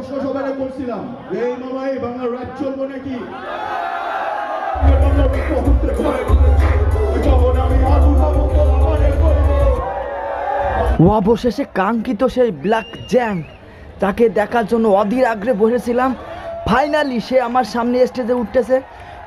প্রশ্ন সবাই করছিলাম, এই মামা এই বাংলা রাত চলবো নাকি? অবশেষে কাঙ্ক্ষিত সেই ব্ল্যাক জ্যাং, তাকে দেখার জন্য অধীর আগ্রহে বসেছিলাম। ফাইনালি সে আমার সামনে স্টেজে উঠতেছে।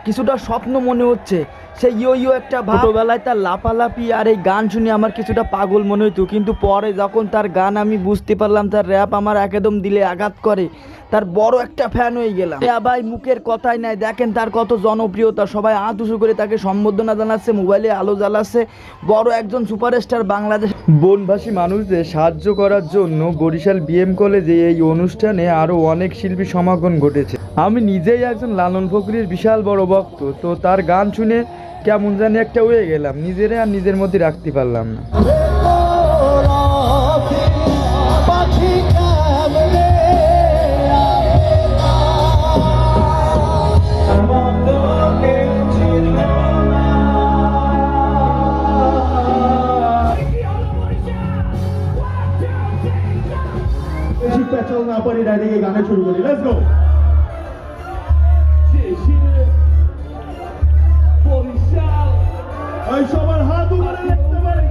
কিছুটা স্বপ্ন মনে হচ্ছে, সে ইয়ো একটা ছোটোবেলায় তার লাপালাপি আর এই গান শুনে আমার কিছুটা পাগল মনে হইতো, কিন্তু পরে যখন তার গান আমি বুঝতে পারলাম, তার র্যাপ আমার একদম দিলে আঘাত করে, তার বড় একটা ফ্যান হয়ে গেলাম। ভাই মুখের কথাই নাই, দেখেন তার কত জনপ্রিয়তা, সবাই হাত উঁচু করে তাকে সম্বোধনা জানাচ্ছে, মোবাইলে আলো জ্বালাচ্ছে। বড় একজন সুপারস্টার বাংলাদেশ। বনবাসী মানুষদের সাহায্য করার জন্য বরিশাল বিএম কলেজে এই অনুষ্ঠানে আরও অনেক শিল্পী সমাগম ঘটেছে। আমি নিজেই একজন লালন ফকিরের বিশাল বড় ভক্ত, তো তার গান শুনে কেমন জানি একটা হয়ে গেলাম, নিজেরে আর নিজের মধ্যে রাখতে পারলাম না। পেছল না পারি, ডাইরেক্ট গানে শুরু করি। Let's go. সবার হাত উপরে রাখতে পারে।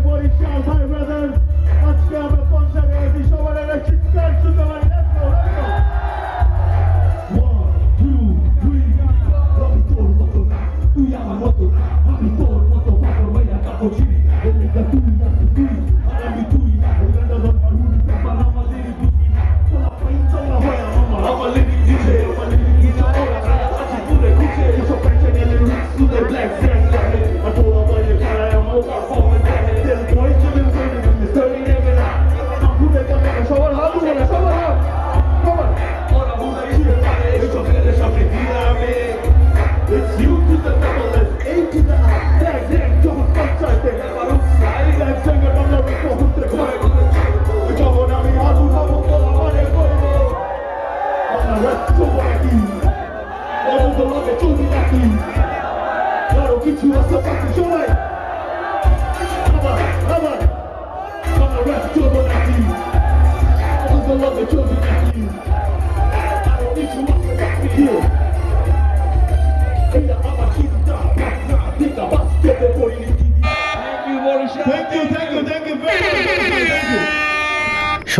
বরিশাল ভাই ব্রাদার, আজকে আমরা কনসার্টে আছি, সবার একটা চিৎকার শুনতে পারি।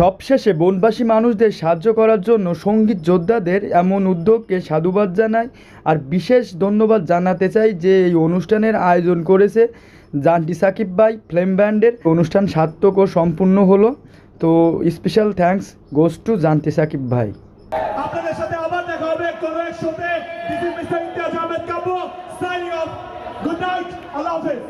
সবশেষে বনবাসী মানুষদের সাহায্য করার জন্য সঙ্গীত যোদ্ধাদের এমন উদ্যোগকে সাধুবাদ জানাই, আর বিশেষ ধন্যবাদ জানাতে চাই যে এই অনুষ্ঠানের আয়োজন করেছে জান্টি সাকিব ভাই ফ্লেম ব্যান্ডের। অনুষ্ঠান সার্থক ও সম্পূর্ণ হলো, তো special thanks goes to Jonty Sakib ভাই। আপনাদের সাথে আবার দেখা হবে কোনো এক শোতে। This is mister Imtiaz Ahmed Kabu signing off. Good night, আল্লাহ হাফেজ।